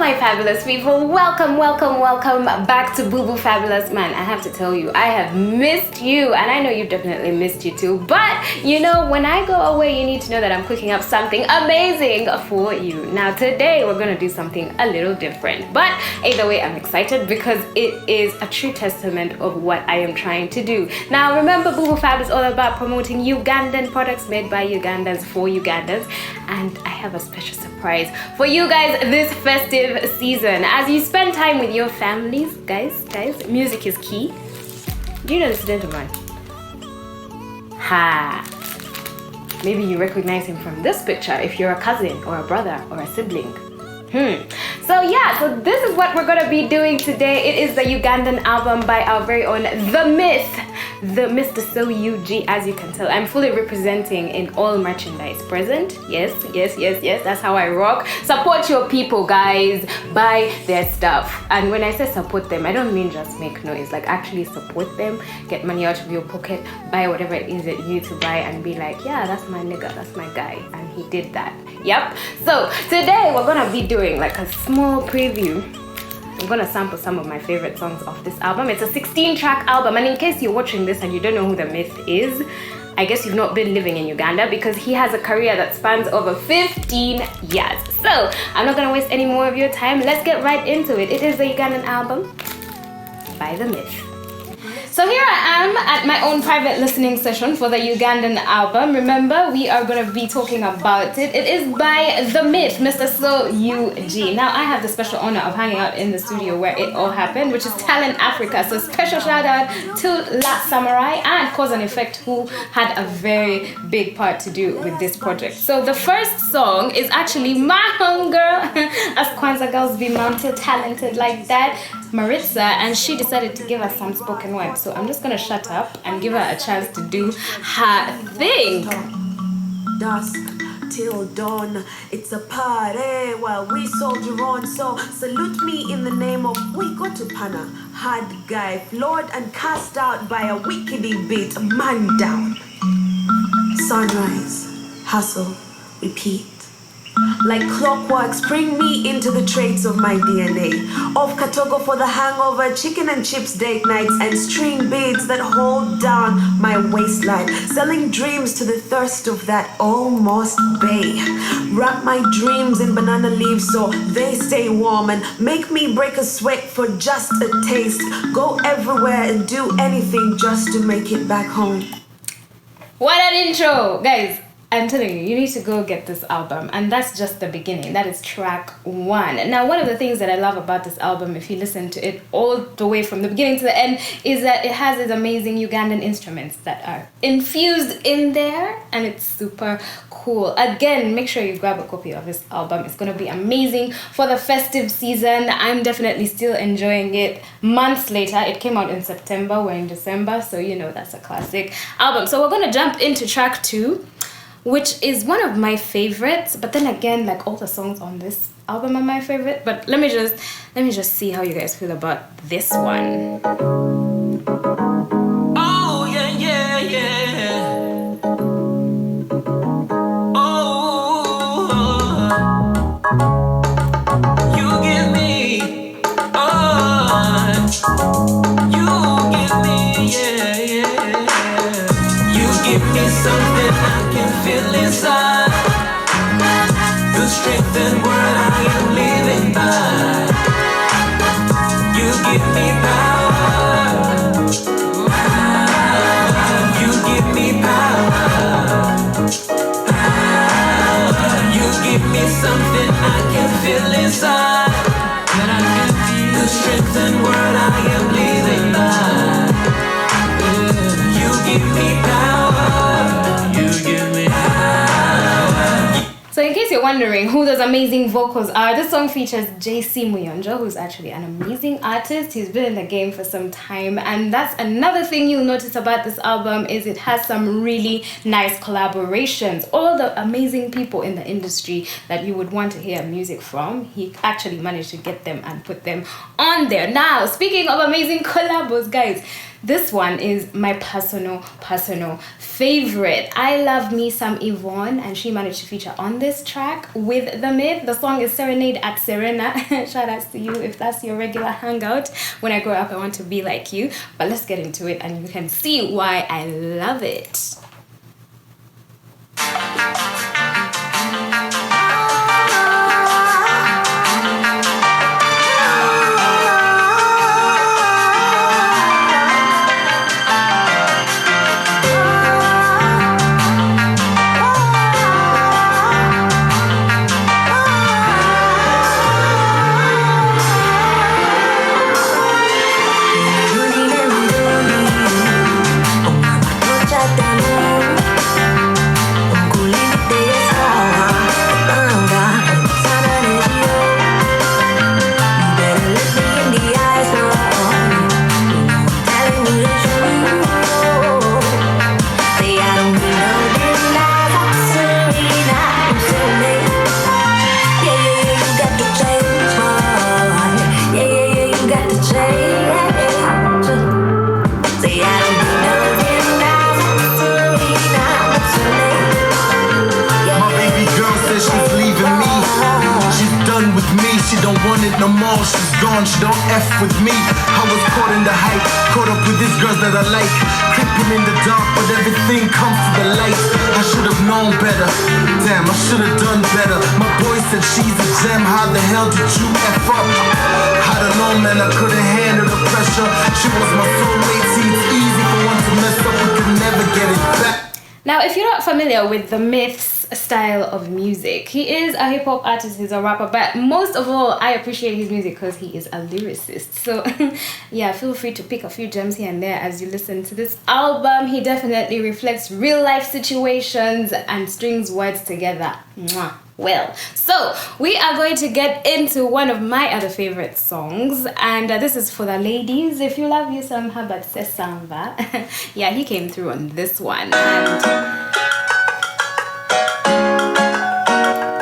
my fabulous people, welcome back to B.UB.U Fabulous. Man, I have to tell you, I have missed you, and I know you definitely missed you too, but you know, when I go away, you need to know that I'm cooking up something amazing for you. Now today we're gonna do something a little different, but either way I'm excited because it is a true testament of what I am trying to do. Now remember, B.UB.U Fab is all about promoting Ugandan products made by Ugandans for Ugandans, and I have a special surprise for you guys this festive season. As you spend time with your families, guys, music is key. Do you know this gentleman? Maybe you recognize him from this picture if you're a cousin or a brother or a sibling. So this is what we're gonna be doing today. It is the Ugandan album by our very own The Mith, the Mr. So UG. As you can tell, I'm fully representing in all merchandise present. Yes, that's how I rock. Support your people, guys. Buy their stuff. And when I say support them, I don't mean just make noise. Like, actually support them. Get money out of your pocket. Buy whatever it is that you need to buy and be like, yeah, that's my nigga, that's my guy, and he did that. Yep. So today we're gonna be doing like a small preview. I'm gonna sample some of my favorite songs off this album. It's a 16-track album, and in case you're watching this and you don't know who The Mith is, I guess you've not been living in Uganda, because he has a career that spans over 15 years. So I'm not gonna waste any more of your time. Let's get right into it. It is the Ugandan album by The Mith. So here I am at my own private listening session for the Ugandan album. Remember, we are going to be talking about it. It is by The Mith, Mr. So UG. Now, I have the special honor of hanging out in the studio where it all happened, which is Talent Africa. So special shout out to La Samurai and Cause and Effect, who had a very big part to do with this project. So the first song is actually my homegirl, as Kwanzaa girls be mounted, talented like that, Maritza, and she decided to give us some spoken word. So I'm just gonna shut up and give her a chance to do her thing. Dusk till dawn, it's a party while we soldier on. So salute me in the name of we go to Pana, hard guy, floored and cast out by a wickedy beat, man down. Sunrise, hustle, repeat. Like clockwork, bring me into the traits of my DNA. Of Katogo for the hangover, chicken and chips date nights, and string beads that hold down my waistline. Selling dreams to the thirst of that almost bay. Wrap my dreams in banana leaves so they stay warm, and make me break a sweat for just a taste. Go everywhere and do anything just to make it back home. What an intro, guys. I'm telling you, you need to go get this album, and that's just the beginning. That is track 1. Now, one of the things that I love about this album, if you listen to it all the way from the beginning to the end, is that it has these amazing Ugandan instruments that are infused in there, and it's super cool. Again, make sure you grab a copy of this album. It's going to be amazing for the festive season. I'm definitely still enjoying it months later. It came out in September, we're in December, so you know that's a classic album. So we're going to jump into track 2, which is one of my favorites, but then again, like, all the songs on this album are my favorite. But let me just see how you guys feel about this one. Oh yeah. Oh, you give me, you give me, yeah. You give me something I can feel inside. The strength and word I am living by. You give me power. You give me power. You give me something I can feel inside. The strength and word I am living by. You give me power. You give me power. So in case you're wondering who those amazing vocals are, this song features JC Muyonjo, who's actually an amazing artist. He's been in the game for some time, and that's another thing you'll notice about this album is it has some really nice collaborations. All the amazing people in the industry that you would want to hear music from, he actually managed to get them and put them on there. Now, speaking of amazing collabos, guys, This one is my personal favorite. I love me some Yvonne, and she managed to feature on this track with the Myth. The song is Serenade at Serena. Shout outs to you if that's your regular hangout. When I grow up, I want to be like you. But let's get into it, and you can see why I love it. No more, she's gone, she don't F with me. I was caught in the hype, caught up with these girls that I like. Creeping in the dark, but everything comes to the light. I should have known better, damn, I should have done better. My boy said she's a gem, how the hell did you F up? I don't know, man, I couldn't handle the pressure. She was my soulmate, see it's easy for one to mess up, we could never get it back. Now, if you're not familiar with the Myth's style of music, he is a hip-hop artist, he's a rapper, but most of all, I appreciate his music because he is a lyricist. So yeah, feel free to pick a few gems here and there as you listen to this album. He definitely reflects real life situations and strings words together. Mwah. Well, so we are going to get into one of my other favorite songs, and this is for the ladies. If you love you some Habat Sesamba, yeah, he came through on this one. And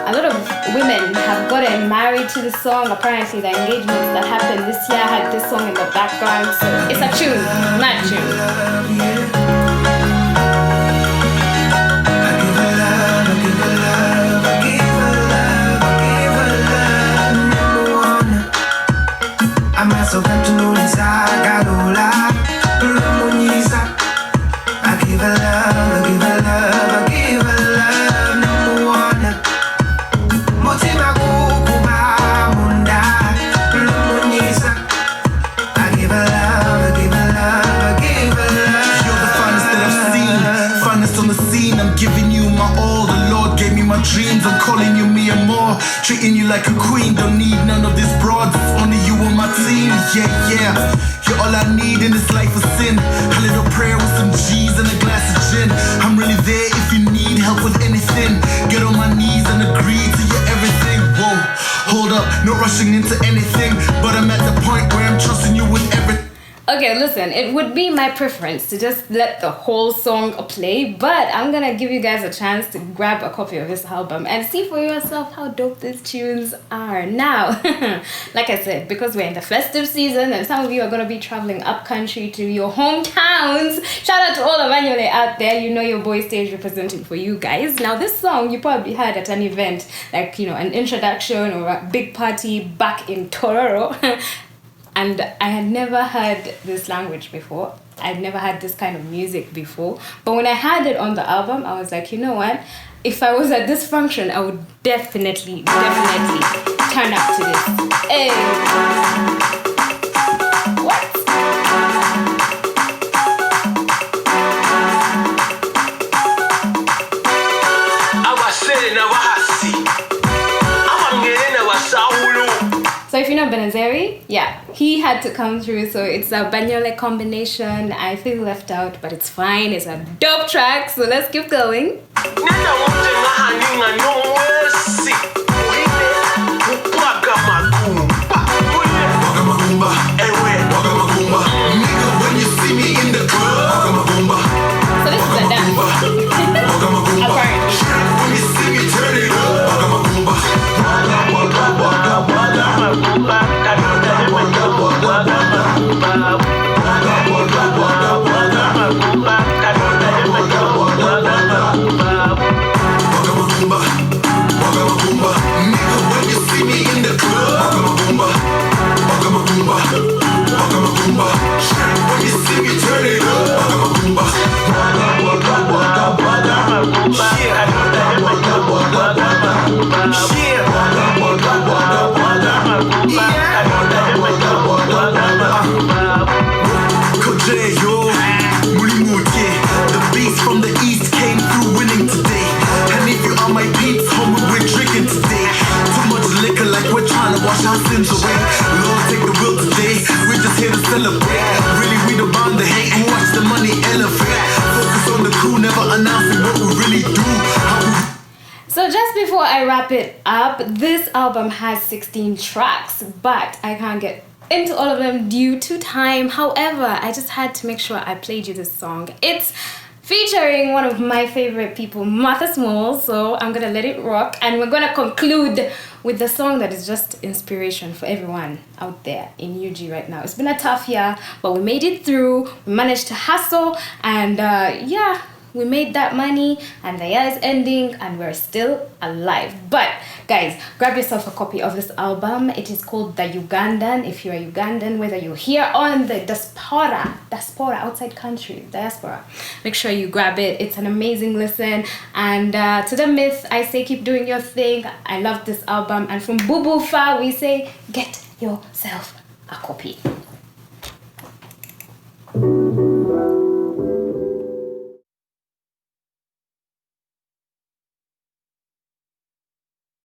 a lot of women have gotten married to this song. Apparently, the engagements that happened this year had this song in the background, so it's a tune, not tune. So come to know this, I got all I give her love, I give her love, I give her love. Number one, Motima Kukuba Munda, I give her love, I give her love, I give her love. You're the finest that I've seen, finest on the scene. I'm giving you my all. The Lord gave me my dreams. I'm calling you me and more, treating you like a queen. Don't need none of these broads, only you on my team. Yeah, yeah, you're all I need in this life of sin. A little prayer with some G's and a glass of gin. I'm really there if you need help with anything. Get on my knees and agree to your everything. Whoa, hold up, not rushing into anything, but I'm at the point where I'm trusting you with everything. Okay, listen, it would be my preference to just let the whole song play, but I'm gonna give you guys a chance to grab a copy of this album and see for yourself how dope these tunes are. Now, like I said, because we're in the festive season and some of you are gonna be traveling up country to your hometowns, shout out to all of Anyole out there. You know your boy stage representing for you guys. Now, this song you probably heard at an event, like, you know, an introduction or a big party back in Tororo. And I had never heard this language before. I'd never had this kind of music before. But when I heard it on the album, I was like, you know what? If I was at this function, I would definitely turn up to this. Hey. What? So if you know Benazeri, yeah, he had to come through. So it's a Banyole combination. I feel left out, but it's fine. It's a dope track. So let's keep going. So this is a dance. Apparently. Kojeyo, Mulimutye. The beast from the east came through winning today. And if you are my peeps, homie, we're drinking today. Too much liquor like we're trying to wash our sins away. Lord, take the wheel today. We're just here to celebrate. Really, we don't bound to hate and watch the money elevate. Focus on the crew, never announcing what we really do. So just before I wrap it up, this album has 16 tracks, but I can't get into all of them due to time. However, I just had to make sure I played you this song. It's featuring one of my favorite people, Martha Small, so I'm gonna let it rock, and we're gonna conclude with the song that is just inspiration for everyone out there in UG right now. It's been a tough year, but we made it through. We managed to hustle, and yeah, we made that money, and the year is ending, and we're still alive. But guys, grab yourself a copy of this album. It is called The Ugandan. If you're a Ugandan, whether you're here on the diaspora, outside country, diaspora, make sure you grab it. It's an amazing listen. And to the Mith, I say keep doing your thing. I love this album. And from B.UB.U, we say get yourself a copy.